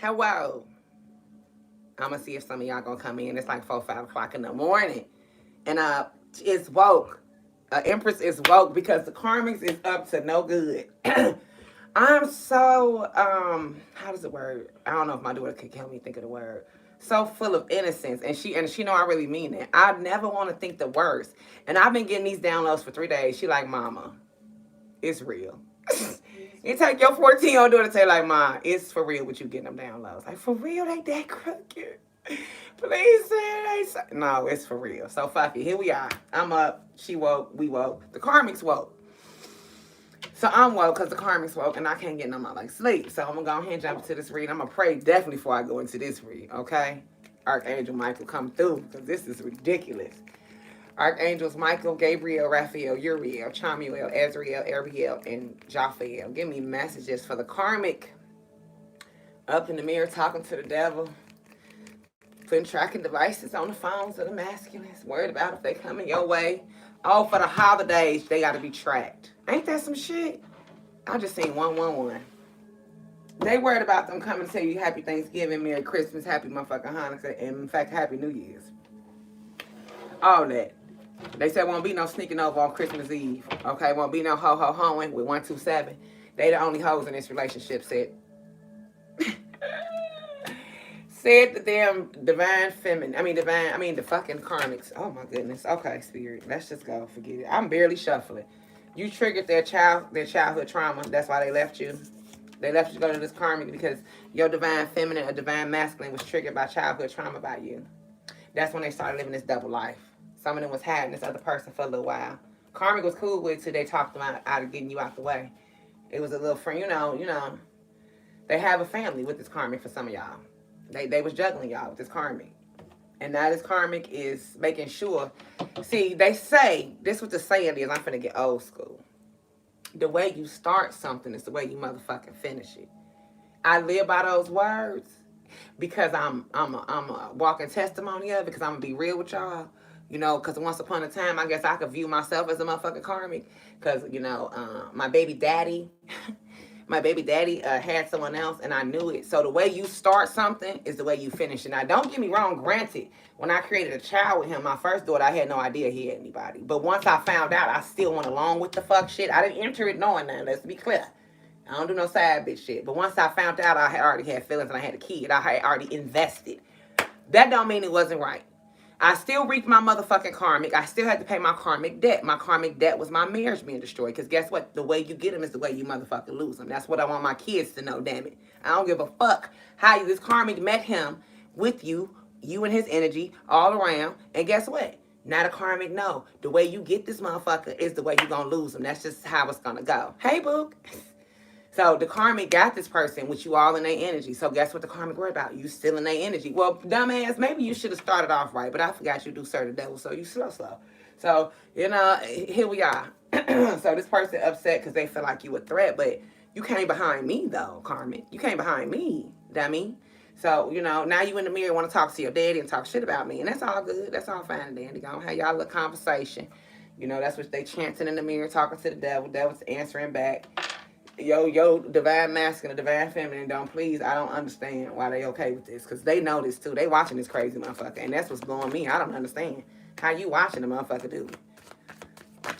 Hello. I'm gonna see if some of y'all gonna come in. It's like 4, 5 o'clock in the morning, and it's woke. Empress is woke because the karmics is up to no good. I'm so how does it word? I don't know if my daughter could help me think of the word. So full of innocence, and she know I really mean it. I never want to think the worst, and I've been getting these downloads for 3 days. She like, Mama, it's real. You take your 14-year-old daughter to say like, Ma, it's for real what you getting them downloads. Like, for real, they that crooked. Please say. No, it's for real. So fuck it. Here we are. I'm up. She woke. We woke. The karmics woke. So I'm woke because the karmics woke and I can't get no more like sleep. So I'm gonna go ahead and jump into this read. I'm gonna pray definitely before I go into this read. Okay, Archangel Michael, come through because this is ridiculous. Archangels Michael, Gabriel, Raphael, Uriel, Chamuel, Azrael, Ariel, and Jophiel. Give me messages for the karmic. Up in the mirror talking to the devil. Putting tracking devices on the phones of the masculines. Worried about if they coming your way. Oh, for the holidays, they got to be tracked. Ain't that some shit? I just seen 111. They worried about them coming to tell you Happy Thanksgiving, Merry Christmas, Happy motherfucking Hanukkah, and in fact, Happy New Year's. All that. They said won't be no sneaking over on Christmas Eve. Okay, won't be no ho-ho-hoing with 127. They the only hoes in this relationship, said. Said the damn divine feminine. The fucking karmics. Oh my goodness. Okay, spirit. Let's just go. Forget it. I'm barely shuffling. You triggered their childhood trauma. That's why they left you. They left you to go to this karmic because your divine feminine or divine masculine was triggered by childhood trauma by you. That's when they started living this double life. Some of them was having this other person for a little while. Karmic was cool with it till they talked them out of getting you out the way. It was a little friend, you know. They have a family with this karmic for some of y'all. They was juggling y'all with this karmic. And now this karmic is making sure. See, they say, this what the saying is, I'm finna get old school. The way you start something is the way you motherfucking finish it. I live by those words because I'm a walking testimony of it because I'm going to be real with y'all. You know, because once upon a time, I guess I could view myself as a motherfucking karmic. Because, my baby daddy, had someone else and I knew it. So the way you start something is the way you finish it. Now, don't get me wrong. Granted, when I created a child with him, my first daughter, I had no idea he had anybody. But once I found out, I still went along with the fuck shit. I didn't enter it knowing that. Let's be clear. I don't do no side bitch shit. But once I found out I had already had feelings and I had a kid, I had already invested. That don't mean it wasn't right. I still reaped my motherfucking karmic. I still had to pay my karmic debt. My karmic debt was my marriage being destroyed. Because guess what? The way you get them is the way you motherfucking lose them. That's what I want my kids to know, damn it. I don't give a fuck how this karmic met him with you and his energy all around. And guess what? Now the karmic know. The way you get this motherfucker is the way you gonna lose them. That's just how it's gonna go. Hey, boo. So the karmic got this person with you all in their energy. So guess what the karmic worried about? You still in their energy. Well, dumbass, maybe you should have started off right, but I forgot you do serve the devil, so you slow. So, here we are. So this person upset because they feel like you a threat, but you came behind me though, karmic. You came behind me, dummy. So, now you in the mirror want to talk to your daddy and talk shit about me. And that's all good. That's all fine and dandy. Gonna have y'all a little conversation. That's what they chanting in the mirror, talking to the devil. Devil's answering back. Yo, divine masculine, divine feminine, I don't understand why they okay with this. Because they know this too. They watching this crazy motherfucker. And that's what's blowing me. I don't understand. How you watching the motherfucker do it?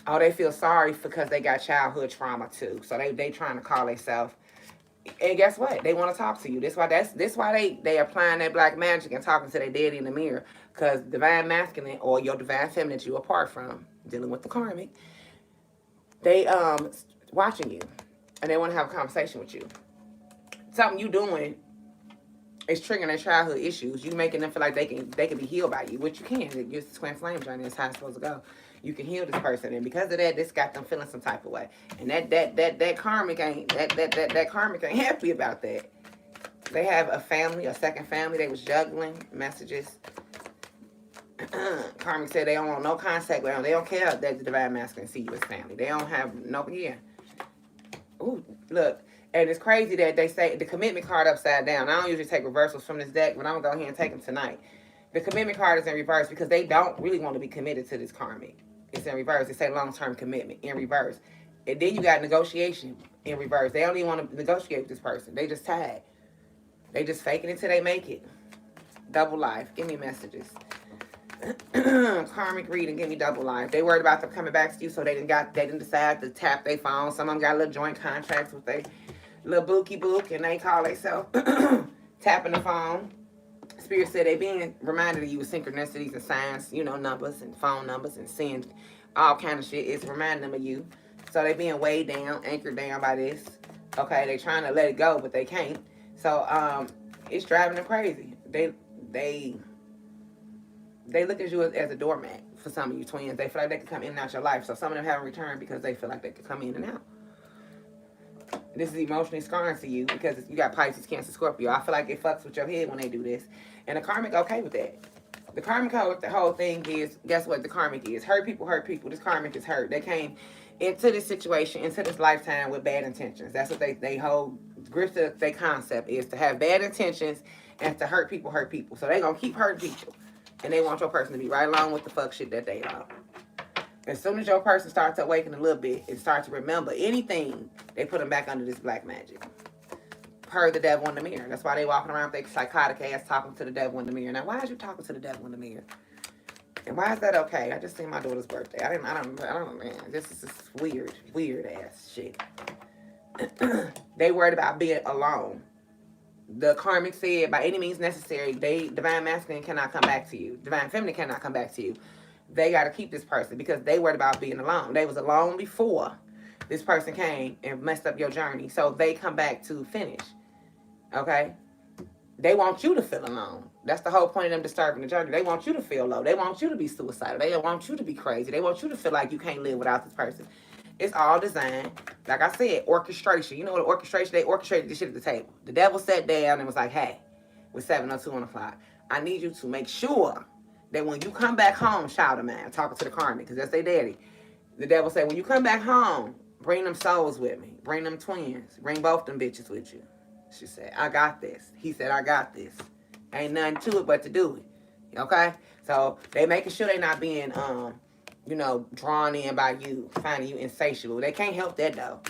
Oh, they feel sorry because they got childhood trauma too. So they trying to call themselves. And guess what? They want to talk to you. This why they applying that black magic and talking to their daddy in the mirror. Because divine masculine or your divine feminine that you apart from, dealing with the karmic, they watching you. And they want to have a conversation with you. Something you doing is triggering their childhood issues. You making them feel like they can be healed by you, which you can. It's the twin flame journey. It's how it's supposed to go. You can heal this person, and because of that, this got them feeling some type of way. And that karmic ain't that karmic ain't happy about that. They have a family, a second family. They was juggling messages. Karmic said they don't want no contact with them. They don't care that the divine masculine see you as family. They don't have no Ooh, look, and it's crazy that they say the commitment card upside down. I don't usually take reversals from this deck, but I'm going to go ahead and take them tonight. The commitment card is in reverse because they don't really want to be committed to this karmic. It's in reverse. It say long-term commitment in reverse. And then you got negotiation in reverse. They don't even want to negotiate with this person. They just tied. They just faking it till they make it. Double life. Give me messages. Karmic reading. Give me double life. They worried about them coming back to you, so they didn't decide to tap their phone. Some of them got little joint contracts with their little bookie book, and they call themselves tapping the phone. Spirit said they being reminded of you with synchronicities and signs, you know, numbers and phone numbers and seeing all kind of shit. It's reminding them of you. So they being weighed down, anchored down by this. Okay, they trying to let it go, but they can't. So it's driving them crazy. They look at you as a doormat for some of you twins. They feel like they can come in and out your life. So some of them haven't returned because they feel like they can come in and out. This is emotionally scarring to you because you got Pisces, Cancer, Scorpio. I feel like it fucks with your head when they do this. And the Karmic okay with that. The Karmic the whole thing is, guess what the Karmic is? Hurt people hurt people. This Karmic is hurt. They came into this situation, into this lifetime with bad intentions. That's what they hold, grip to their concept is to have bad intentions and to hurt people hurt people. So they going to keep hurting people. And they want your person to be right along with the fuck shit that they love. As soon as your person starts to awaken a little bit and start to remember anything, they put them back under this black magic. Per the devil in the mirror. That's why they walking around with their psychotic ass talking to the devil in the mirror. Now, why is you talking to the devil in the mirror? And why is that okay? I just seen my daughter's birthday. I don't, man. This is just weird ass shit. They worried about being alone. The Karmic said, by any means necessary, divine masculine cannot come back to you. Divine feminine cannot come back to you. They got to keep this person because they worried about being alone. They was alone before this person came and messed up your journey. So they come back to finish. Okay? They want you to feel alone. That's the whole point of them disturbing the journey. They want you to feel low. They want you to be suicidal. They want you to be crazy. They want you to feel like you can't live without this person. It's all designed. Like I said, orchestration. You know what orchestration? They orchestrated this shit at the table. The devil sat down and was like, hey, with 7:02 on the clock, I need you to make sure that when you come back home, child of mine, talking to the Karmic, because that's their daddy. The devil said, when you come back home, bring them souls with me. Bring them twins. Bring both them bitches with you. She said, I got this. He said, I got this. Ain't nothing to it but to do it. Okay? So they making sure they not being, drawn in by you, finding you insatiable. They can't help that, though.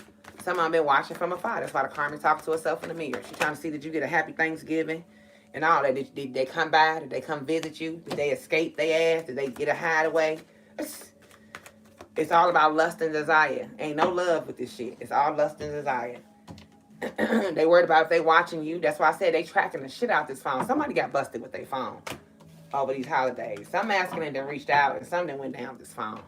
Some of them been watching from afar. That's why the Karmic talks to herself in the mirror. She trying to see that you get a happy Thanksgiving and all that. Did they come by? Did they come visit you? Did they escape their ass? Did they get a hideaway? It's all about lust and desire. Ain't no love with this shit. It's all lust and desire. They worried about if they watching you. That's why I said they tracking the shit out this phone. Somebody got busted with their phone over these holidays. Some masculine done reached out and some done went down this phone.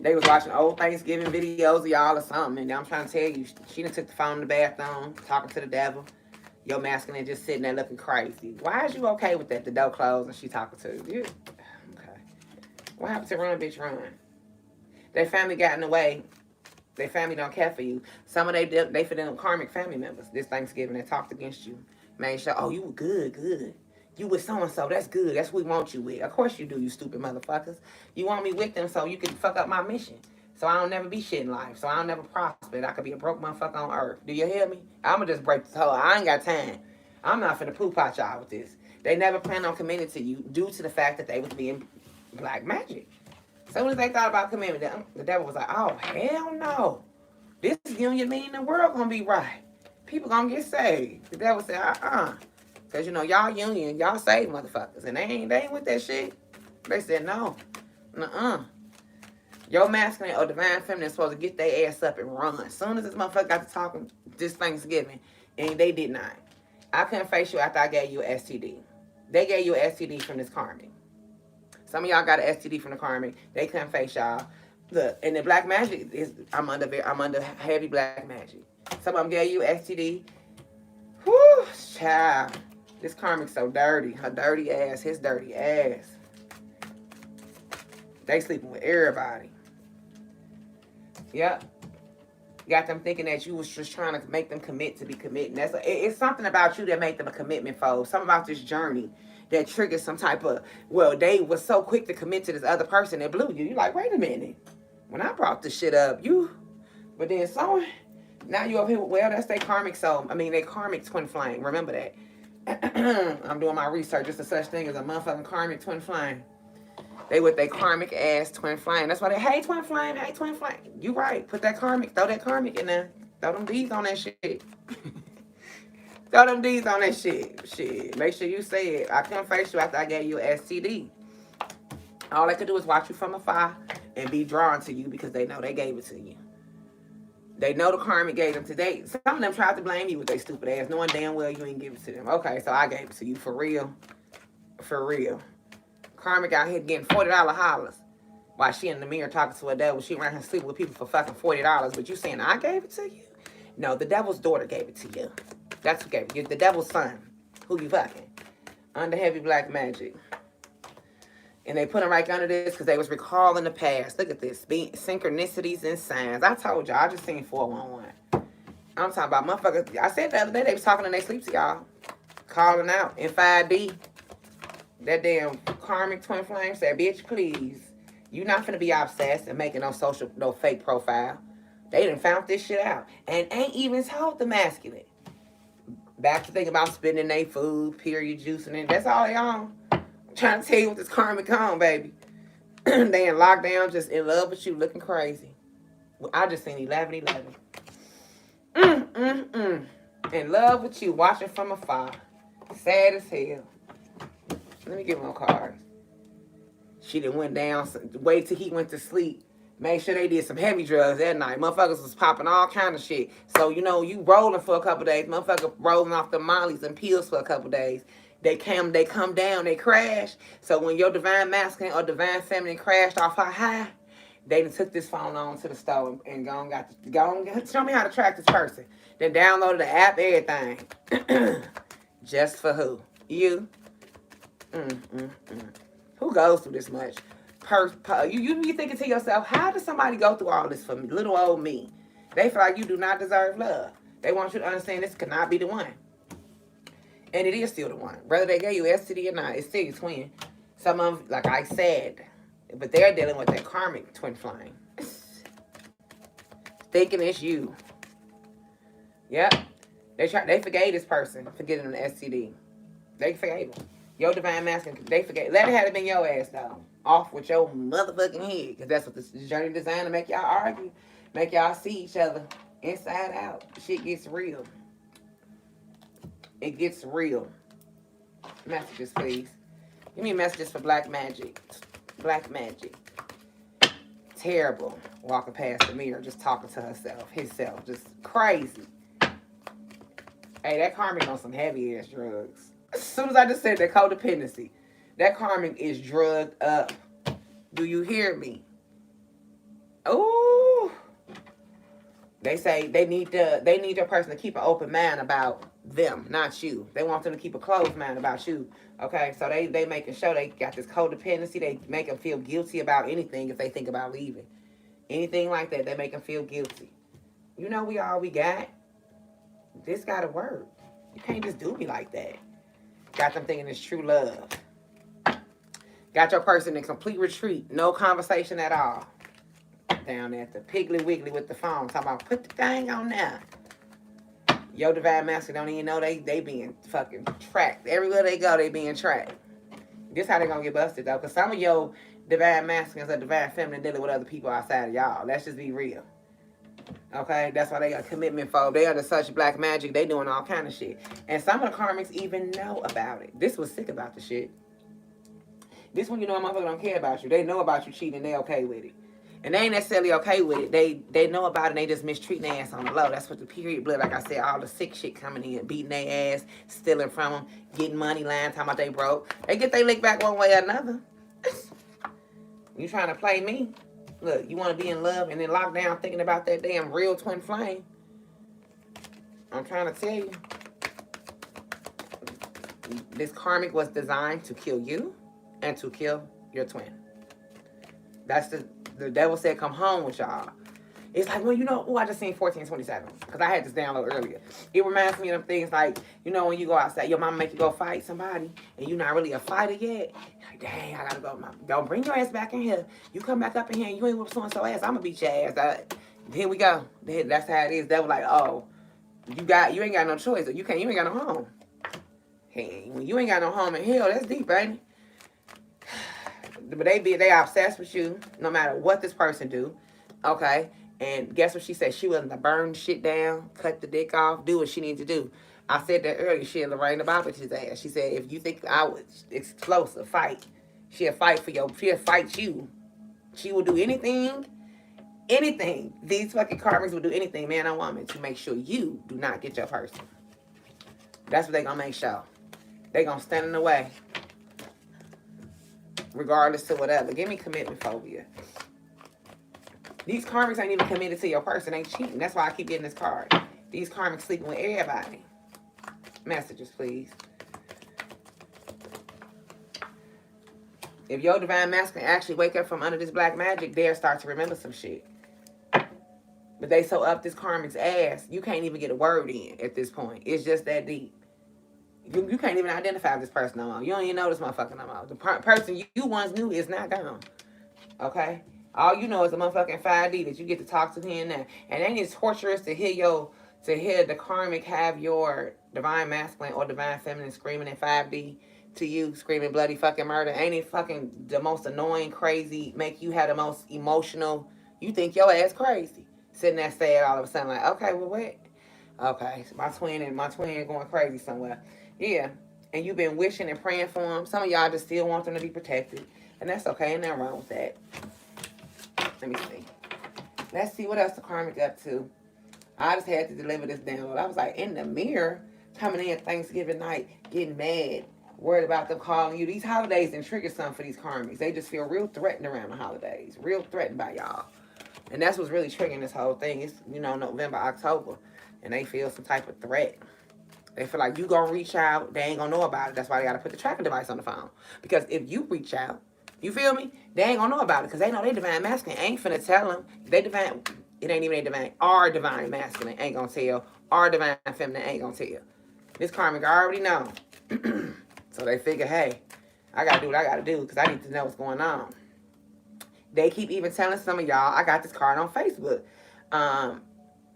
They was watching old Thanksgiving videos of y'all or something. And I'm trying to tell you, she done took the phone in the bathroom, talking to the devil. Your masculine just sitting there looking crazy. Why is you okay with that? The door closed and she talking to you. Okay. What happened to run, bitch, run? Their family got in the way. Their family don't care for you. Some of they for them Karmic family members this Thanksgiving that talked against you. Made sure, oh, you were good. You with so-and-so, that's good. That's what we want you with. Of course you do, you stupid motherfuckers. You want me with them so you can fuck up my mission. So I don't never be shit in life. So I don't never prosper. I could be a broke motherfucker on earth. Do you hear me? I'ma just break this whole, I ain't got time. I'm not finna poo-pot y'all with this. They never planned on committing to you due to the fact that they was being black magic. As soon as they thought about committing, the devil was like, oh, hell no. This union mean the world gonna be right. People gonna get saved. The devil said, Because, y'all union, y'all save motherfuckers. And they ain't with that shit. They said, no. Your masculine or divine feminine is supposed to get their ass up and run. As soon as this motherfucker got to talking this Thanksgiving, and they did not. I couldn't face you after I gave you an STD. They gave you an STD from this Karmic. Some of y'all got an STD from the Karmic. They couldn't face y'all. Look, and the black magic is, I'm under heavy black magic. Some of them gave you STD. Whew, child. This Karmic's so dirty. Her dirty ass, his dirty ass. They sleeping with everybody. Yep. Got them thinking that you was just trying to make them commit to be committing. It's something about you that made them a commitment foe. Something about this journey that triggered some type of, they was so quick to commit to this other person that blew you. You're like, wait a minute. When I brought this shit up, but then someone, now you up here, that's their Karmic soul. Their Karmic twin flame. Remember that. I'm doing my research. It's a such thing as a motherfucking Karmic twin flame. They with their Karmic ass twin flame. That's why they, hey twin flame. You right. Put that Karmic, throw that Karmic in there. Throw them beads on that shit. Throw them D's on that shit. Shit. Make sure you say it. I couldn't face you after I gave you an STD. All they could do is watch you from afar and be drawn to you because they know they gave it to you. They know the karmic gave them today. Some of them tried to blame you with their stupid ass, knowing damn well you ain't give it to them. Okay, so I gave it to you for real. For real. Karmic out here getting $40 hollers while she in the mirror talking to a devil. She around here sleeping with people for fucking $40. But you saying I gave it to you? No, the devil's daughter gave it to you. That's who gave it. You're the devil's son. Who you fucking? Under heavy black magic. And they put him right under this because they was recalling the past. Look at this. Synchronicities and signs. I told y'all. I just seen 411. I'm talking about motherfuckers. I said the other day they was talking in their sleep to y'all. Calling out in 5D. That damn karmic twin flame said, bitch, please. You not finna be obsessed and making no fake profile. They done found this shit out. And ain't even told the masculine. Back to thinking about spending their food, period, juicing it. That's all they on. Trying to tell you what this karmic on, baby. They in lockdown, just in love with you, looking crazy. Well, I just seen 1111. In love with you, watching from afar. Sad as hell. Let me get more cards. She done went down, wait till he went to sleep. Make sure they did some heavy drugs that night. Motherfuckers was popping all kind of shit. So, you know, you rolling for a couple days. Motherfucker rolling off the mollies and pills for a couple days. They come down, they crash. So when your divine masculine or divine feminine crashed off her high, they done took this phone on to the store and go on, show me how to track this person. Then downloaded the app, everything. Just for who? You. Who goes through this much? You be thinking to yourself, how does somebody go through all this for me? Little old me. They feel like you do not deserve love. They want you to understand this could not be the one. And it is still the one. Whether they gave you STD or not, it's still your twin. Some of them, like I said, but they're dealing with that karmic twin flame. Thinking it's you. Yep. They forgave this person for getting an STD. They forgave them. Your divine masculine, they forgave. Let it have been your ass, though. Off with your motherfucking head. Because that's what this journey designed to make y'all argue. Make y'all see each other inside out. Shit gets real. It gets real. Messages, please. Give me messages for black magic. Black magic. Terrible. Walking past the mirror, just talking to himself. Just crazy. Hey, that karmic on some heavy ass drugs. As soon as I just said that codependency, that karmic is drugged up. Do you hear me? Ooh. They say they need your person to keep an open mind about them, not you. They want them to keep a closed mind about you. Okay, so they making sure they got this codependency. They make them feel guilty about anything if they think about leaving. Anything like that, they make them feel guilty. You know we all we got. This gotta work. You can't just do me like that. Got them thinking it's true love. Got your person in complete retreat. No conversation at all. Down at the Piggly Wiggly with the phone. Talking about put the thing on there. Your divine master don't even know they being fucking tracked. Everywhere they go, they being tracked. This how they gonna get busted though. Because some of your divine masculines or divine feminine dealing with other people outside of y'all. Let's just be real. Okay? That's why they got commitment for. They under such black magic. They doing all kind of shit. And some of the karmics even know about it. This was sick about the shit. This one you know a motherfucker don't care about you. They know about you cheating. They okay with it. And they ain't necessarily okay with it. They know about it and they just mistreating their ass on the low. That's what the period blood, like I said, all the sick shit coming in, beating their ass, stealing from them, getting money, lying, talking about they broke. They get their lick back one way or another. You trying to play me? Look, you want to be in love and then locked down thinking about that damn real twin flame? I'm trying to tell you. This karmic was designed to kill you and to kill your twin. That's the devil said come home with y'all. It's like, well, you know, I just seen 1427 because I had this download earlier. It reminds me of things like, you know, when you go outside, your mama make you go fight somebody and you're not really a fighter yet. You're like, dang, I gotta go. Mom. Don't bring your ass back in here. You come back up in here and you ain't whoop so-and-so ass. I'm gonna beat your ass. Here we go. That's how it is. Devil like, oh, you ain't got no choice. You ain't got no home. Hey, when you ain't got no home in hell, that's deep, ain't it? But they obsessed with you no matter what this person do. Okay? And guess what she said? She willing to burn shit down, cut the dick off, do what she needs to do. I said that earlier. She'll Lorraine about his ass. She said, if you think I was explosive, fight. She'll fight for you. She'll fight you. She will do anything, anything. These fucking karmics will do anything, man or woman, to make sure you do not get your person. That's what they gonna make sure. They gonna stand in the way, regardless to whatever. Give me commitment phobia. These karmics ain't even committed to your person. They cheating. That's why I keep getting this card. These karmics sleeping with everybody. Messages, please. If your divine masculine actually wake up from under this black magic, they'll start to remember some shit. But they so up this karmic's ass, you can't even get a word in at this point. It's just that deep. You can't even identify this person no more. You don't even know this motherfucker no more. The person you once knew is not gone. Okay? All you know is a motherfucking 5D that you get to talk to here and there. And ain't it torturous to hear the karmic have your divine masculine or divine feminine screaming in 5D to you, screaming bloody fucking murder? Ain't it fucking the most annoying, crazy, make you have the most emotional, you think your ass crazy. Sitting there sad all of a sudden like, okay, well, what? Okay, so my twin going crazy somewhere. Yeah, and you've been wishing and praying for them. Some of y'all just still want them to be protected. And that's okay, ain't nothing wrong with that. Let me see. Let's see what else the karmic up to. I just had to deliver this download. I was like, in the mirror, coming in Thanksgiving night, getting mad, worried about them calling you. These holidays didn't trigger something for these karmics. They just feel real threatened around the holidays. Real threatened by y'all. And that's what's really triggering this whole thing. It's, November, October. And they feel some type of threat. They feel like you gonna reach out. They ain't gonna know about it. That's why they gotta put the tracking device on the phone. Because if you reach out, you feel me? They ain't gonna know about it because they know they divine masculine. Ain't finna tell them. They divine, it ain't even a divine. Our divine masculine ain't gonna tell. Our divine feminine ain't gonna tell. This karmic already know. So they figure, hey, I gotta do what I gotta do because I need to know what's going on. They keep even telling some of y'all, I got this card on Facebook.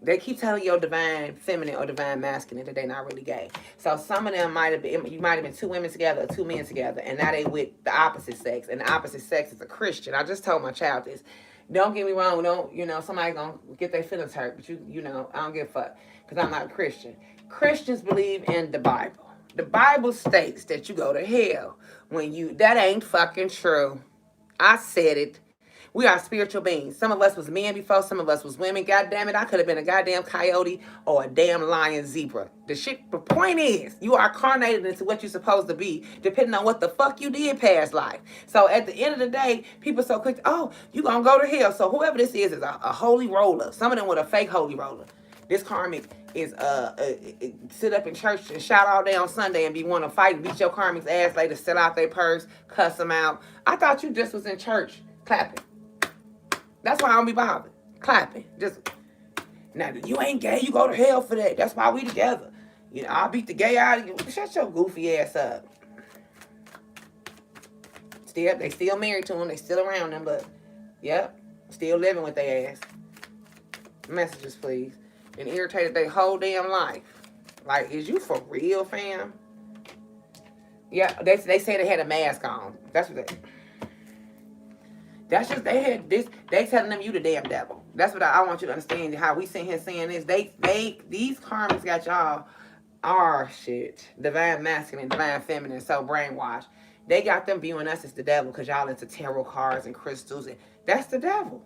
They keep telling your divine feminine or divine masculine that they're not really gay. So some of them you might have been two women together or two men together, and now they with the opposite sex, and the opposite sex is a Christian. I just told my child this. Don't get me wrong, somebody gonna get their feelings hurt, but I don't give a fuck, because I'm not a Christian. Christians believe in the Bible. The Bible states that you go to hell that ain't fucking true. I said it. We are spiritual beings. Some of us was men before, some of us was women. God damn it, I could have been a goddamn coyote or a damn lion zebra. The point is, you are incarnated into what you're supposed to be, depending on what the fuck you did past life. So at the end of the day, people so quick, you gonna go to hell. So whoever this is a holy roller. Some of them with a fake holy roller. This karmic is sit up in church and shout all day on Sunday and want to fight and beat your karmic's ass later, sell out their purse, cuss them out. I thought you just was in church clapping. That's why I don't be bothered. Clapping. Now, you ain't gay. You go to hell for that. That's why we together. I'll beat the gay out of you. Shut your goofy ass up. They still married to him. They still around them, but, yep, still living with their ass. Messages, please. And irritated their whole damn life. Like, is you for real, fam? Yeah, they say they had a mask on. That's what That's just, they telling them you the damn devil. That's what I want you to understand, how we sit here saying this. These karmics got y'all, divine masculine, divine feminine, so brainwashed. They got them viewing us as the devil because y'all into tarot cards and crystals. And that's the devil.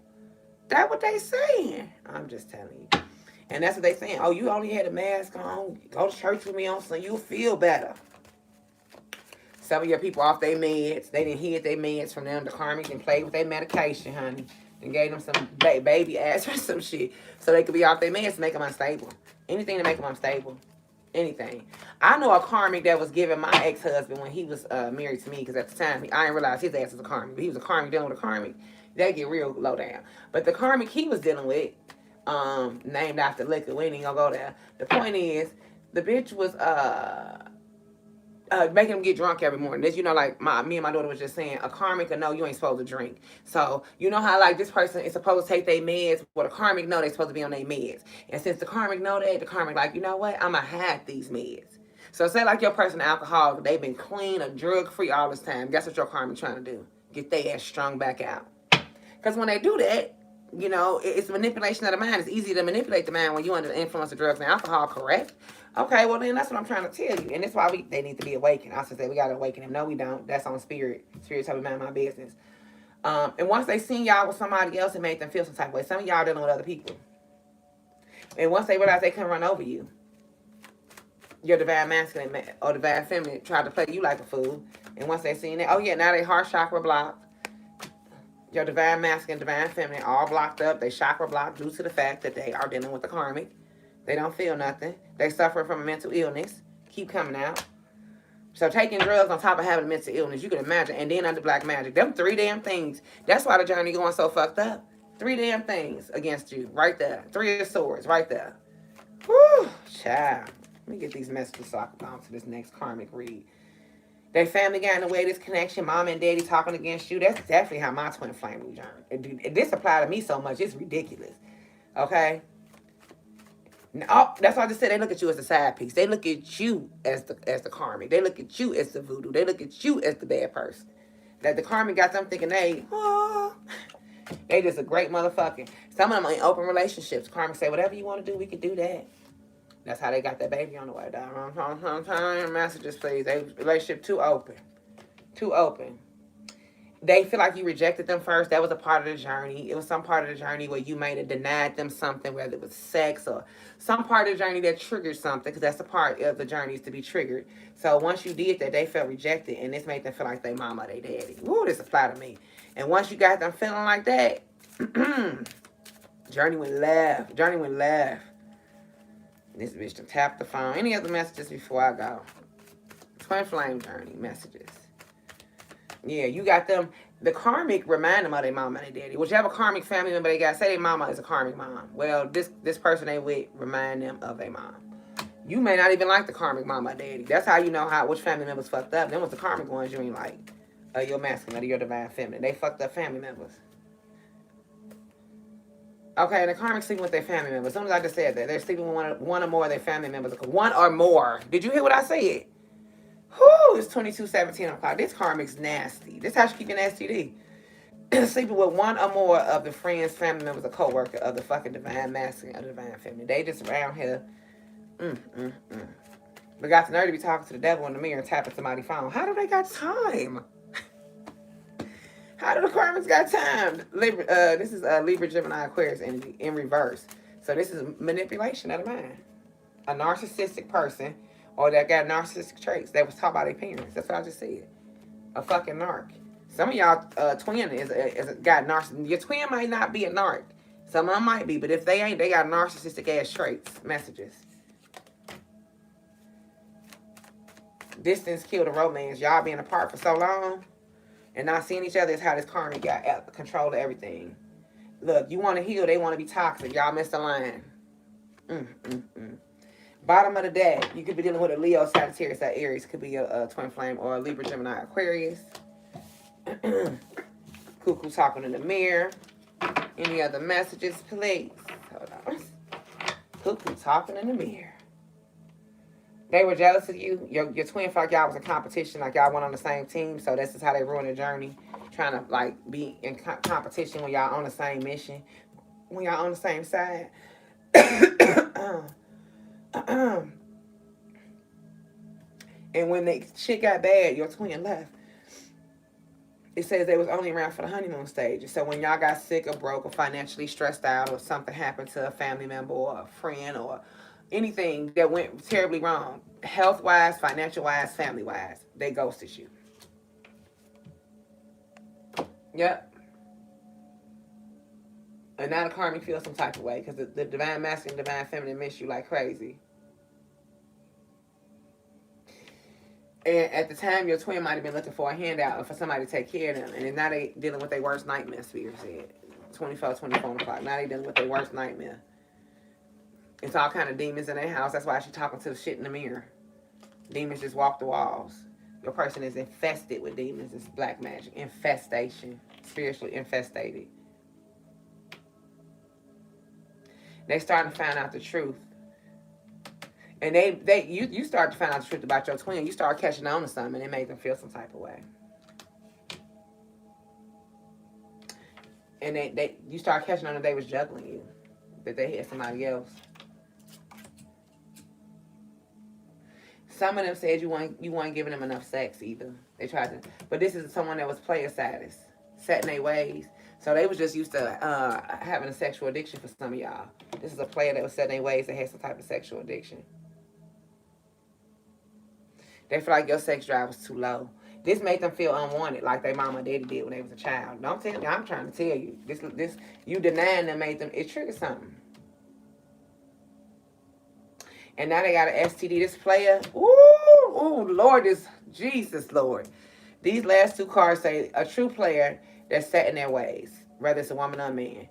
That's what they saying. I'm just telling you. And that's what they saying. Oh, you only had a mask on. Go to church with me on Sunday. You'll feel better. Some of your people off their meds. They didn't hid their meds from them. The karmic and played with their medication, honey. And gave them some baby ass or some shit. So they could be off their meds to make them unstable. Anything to make them unstable. Anything. I know a karmic that was giving my ex-husband when he was married to me, because at the time, I didn't realize his ass was a karmic. But he was a karmic dealing with a karmic. They get real low down. But the karmic he was dealing with, named after liquor, we ain't even gonna go there. The point is, the bitch was making him get drunk every morning. This, like me and my daughter was just saying, a karmic will know you ain't supposed to drink. So, you know how like this person is supposed to take their meds? Well, the karmic know they supposed to be on their meds. And since the karmic know that, the karmic like, you know what? I'm going to hide these meds. So say like your person alcoholic, they've been clean or drug-free all this time. Guess what your karmic trying to do? Get their ass strung back out. Because when they do that, You know, it's manipulation of the mind. It's easy to manipulate the mind when you're under the influence of drugs and alcohol, correct? Okay, well then that's what I'm trying to tell you. And that's why they need to be awakened. I should say we gotta awaken them. No, we don't. That's on spirit. Spirit tell me mind my business. And once they seen y'all with somebody else, it made them feel some type of way. Some of y'all dealing with other people. And once they realize they can run over you, your divine masculine or divine feminine tried to play you like a fool. And once they seen that, oh yeah, now they heart chakra blocked. Your divine masculine, divine feminine, all blocked up. They chakra blocked due to the fact that they are dealing with the karmic. They don't feel nothing. They suffer from a mental illness. Keep coming out. So taking drugs on top of having a mental illness, you can imagine. And then under black magic, them 3 damn things. That's why the journey going so fucked up. 3 damn things against you, right there. 3 of swords, right there. Whew, child. Let me get these messages so I can go on to this next karmic read. They family got in the way, this connection, mom and daddy talking against you. That's definitely how my twin flame journey. This apply to me so much, it's ridiculous. Okay? No, that's why I just said they look at you as the side piece. They look at you as the karmic. They look at you as the voodoo. They look at you as the bad person. That the karmic got them thinking they just a great motherfucker. Some of them are in open relationships. Karmic say, whatever you want to do, we can do that. That's how they got that baby on the way down. Messages, please. They relationship too open. Too open. They feel like you rejected them first. That was a part of the journey. It was some part of the journey where you might have denied them something, whether it was sex or some part of the journey that triggered something, because that's the part of the journey is to be triggered. So once you did that, they felt rejected, and this made them feel like they mama, they daddy. Woo, this apply to me. And once you got them feeling like that, journey went left. Journey went left. This bitch done tapped the phone. Any other messages before I go? Twin flame journey messages. Yeah, you got them. The karmic remind them of their mama and their daddy. Whichever karmic family member they got, say their mama is a karmic mom. Well, this person they with remind them of their mom. You may not even like the karmic mama or daddy. That's how you know which family members fucked up. Them was the karmic ones you ain't like. Your masculine or your divine feminine. They fucked up family members. Okay, and the karmic sleeping with their family members. As soon as I just said that, they're sleeping with one or more of their family members. One or more. Did you hear what I said? Whew, it's 22:17 o'clock. This karmic's nasty. This how you keep your STD. Sleeping with one or more of the friends, family members, or co-worker of the fucking divine masculine or divine feminine. They just around here. But got the nerve to be talking to the devil in the mirror and tapping somebody's phone. How do they got time? How do the karmics got time? Libra, this is Libra, Gemini, Aquarius energy in reverse. So this is manipulation of the mind. A narcissistic person or that got narcissistic traits that was taught by their parents. That's what I just said. A fucking narc. Some of y'all twin is got narcissistic. Your twin might not be a narc. Some of them might be, but if they ain't, they got narcissistic ass traits. Messages. Distance killed the romance. Y'all being apart for so long and not seeing each other is how this karmic got control of everything. Look, you want to heal, they want to be toxic. Y'all missed the line. Bottom of the deck, you could be dealing with a Leo, Sagittarius, or Aries. Could be a twin flame or a Libra, Gemini, Aquarius. Cuckoo talking in the mirror. Any other messages, please? Hold on. Cuckoo talking in the mirror. They were jealous of you. Your twin felt like y'all was in competition, like y'all went on the same team. So this is how they ruined their journey. Trying to like be in competition when y'all on the same mission. When y'all on the same side. And when the shit got bad, your twin left. It says they was only around for the honeymoon stage. So when y'all got sick or broke or financially stressed out or something happened to a family member or a friend or anything that went terribly wrong, health-wise, financial-wise, family-wise, they ghosted you. Yep. And now the karmic feels some type of way because the divine masculine and divine feminine miss you like crazy. And at the time, your twin might have been looking for a handout or for somebody to take care of them. And now they dealing with their worst nightmare, Spirit said. 24 o'clock. Now they dealing with their worst nightmare. It's all kind of demons in their house. That's why she's talking to the shit in the mirror. Demons just walk the walls. Your person is infested with demons. It's black magic. Infestation. Spiritually infestated. They starting to find out the truth. And you start to find out the truth about your twin. You start catching on to something and it made them feel some type of way. And you start catching on that they was juggling you, that they had somebody else. Some of them said you weren't giving them enough sex either. They tried to, but this is someone that was player status, set in their ways. So they was just used to having a sexual addiction for some of y'all. This is a player that was set in their ways that had some type of sexual addiction. They feel like your sex drive was too low. This made them feel unwanted, like their mama and daddy did when they was a child. Don't tell me. I'm trying to tell you. This you denying them made them. It triggered something. And now they got an STD. This player. Ooh, Lord, Jesus, Lord. These last two cards say a true player that's set in their ways, whether it's a woman or a man.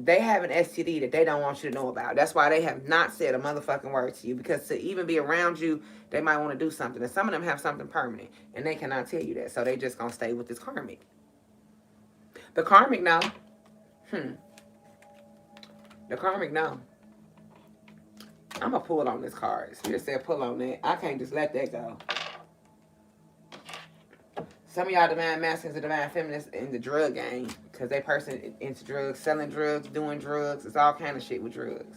They have an STD that they don't want you to know about. That's why they have not said a motherfucking word to you. Because to even be around you, they might want to do something. And some of them have something permanent. And they cannot tell you that. So they just going to stay with this karmic. The karmic know. The karmic know. I'm going to pull on this card. Spirit said pull on that. I can't just let that go. Some of y'all divine masculines and divine feminists in the drug game. Because they person into drugs, selling drugs, doing drugs. It's all kind of shit with drugs.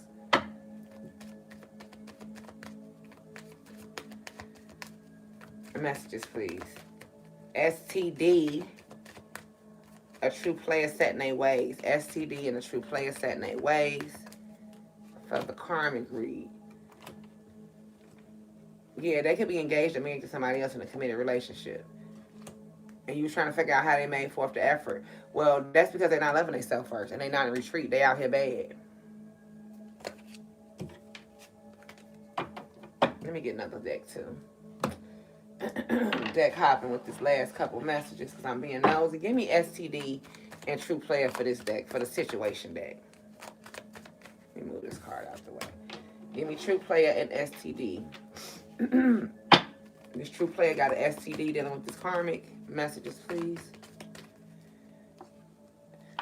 Messages, please. STD. A true player set in their ways. STD and a true player set in their ways. For the karmic read. Yeah, they could be engaged or married to somebody else in a committed relationship. And you was trying to figure out how they made forth the effort. Well, that's because they're not loving themselves first. And they're not in retreat. They out here bad. Let me get another deck, too. Deck hopping with this last couple messages because I'm being nosy. Give me STD and true player for this deck, for the situation deck. Let me move this card out the way. Give me true player and STD. This true player got an STD dealing with this karmic. Messages, please.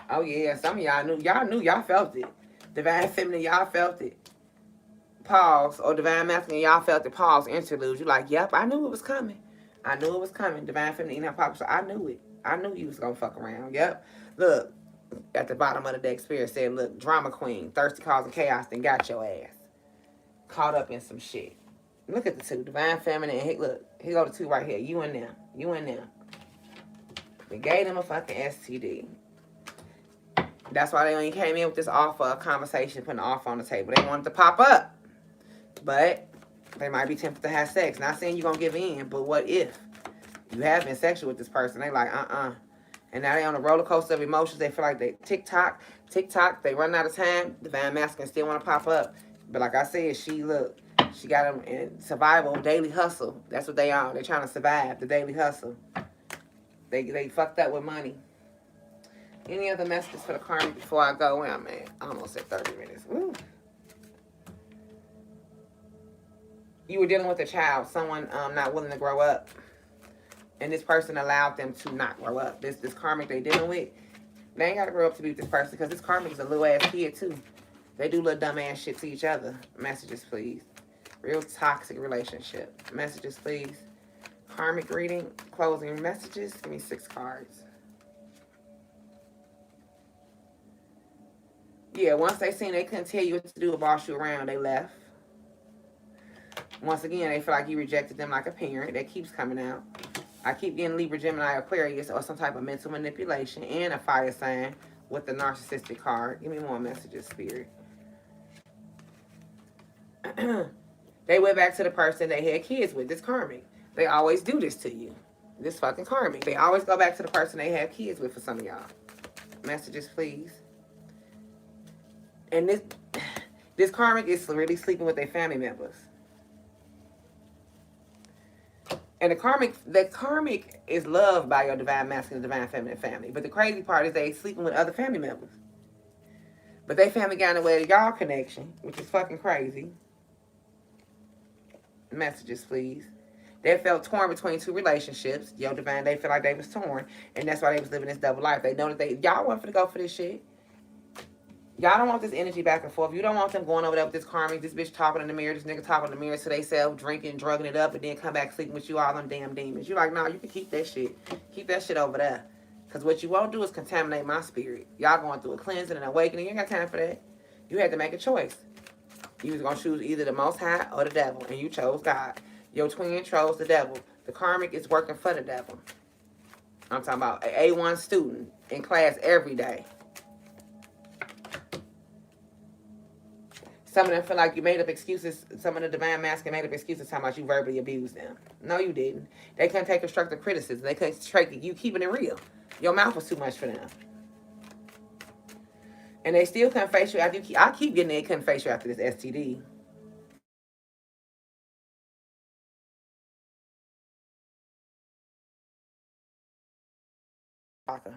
Oh, yeah. Some of y'all knew. Y'all felt it. Divine feminine, y'all felt it. Pause. Or divine masculine, y'all felt it. Pause. Interlude. You like, yep, I knew it was coming. I knew it was coming. Divine feminine, in pop. So I knew it. I knew you was going to fuck around. Yep. Look. At the bottom of the deck, Spirit said, look, drama queen, thirsty causing chaos, then got your ass. Caught up in some shit. Look at the two. Divine feminine. And look, here go the two right here. You and them. You and them. We gave them a fucking STD. That's why they only came in with this offer, a conversation, putting an offer on the table. They wanted to pop up. But they might be tempted to have sex. Not saying you're going to give in, but what if you have been sexual with this person? They like, And now they on a roller coaster of emotions. They feel like they tick-tock, they run out of time. Divine masculine still want to pop up. But like I said, she got them in survival, daily hustle. That's what they are. They're trying to survive, the daily hustle. They fucked up with money. Any other messages for the karmic before I go? Well, man, almost at 30 minutes. Woo. You were dealing with a child, someone not willing to grow up. And this person allowed them to not grow up. This karmic they dealing with, they ain't got to grow up to be with this person because this karmic is a little ass kid too. They do little dumb ass shit to each other. Messages, please. Real toxic relationship. Messages, please. Karmic reading, closing messages. Give me 6 cards. Yeah, once they seen they couldn't tell you what to do or boss you around, they left. Once again, they feel like you rejected them like a parent. That keeps coming out. I keep getting Libra, Gemini, Aquarius, or some type of mental manipulation, and a fire sign with the narcissistic card. Give me more messages, Spirit. They went back to the person they had kids with. This karmic. They always do this to you. This fucking karmic. They always go back to the person they have kids with for some of y'all. Messages, please. And this karmic is really sleeping with their family members. And the karmic is loved by your divine masculine, divine feminine family. But the crazy part is they sleeping with other family members. But they family got in the way of y'all connection, which is fucking crazy. Messages, please. They felt torn between 2 relationships. Your divine, they feel like they was torn. And that's why they was living this double life. They know that y'all want to go for this shit. Y'all don't want this energy back and forth. You don't want them going over there with this karmic, this bitch talking in the mirror, this nigga talking in the mirror to themselves, drinking, drugging it up, and then come back sleeping with you all them damn demons. You like, nah, you can keep that shit. Keep that shit over there. Because what you won't do is contaminate my spirit. Y'all going through a cleansing and awakening. You ain't got time for that. You had to make a choice. You was going to choose either the Most High or the devil, and you chose God. Your twin chose the devil. The karmic is working for the devil. I'm talking about an A1 student in class every day. Some of them feel like you made up excuses. Some of the divine masculine made up excuses talking about you verbally abused them. No, you didn't. They couldn't take constructive criticism. They couldn't take you keeping it real. Your mouth was too much for them. And they still couldn't face you after I keep getting they couldn't face you after this STD. Parker.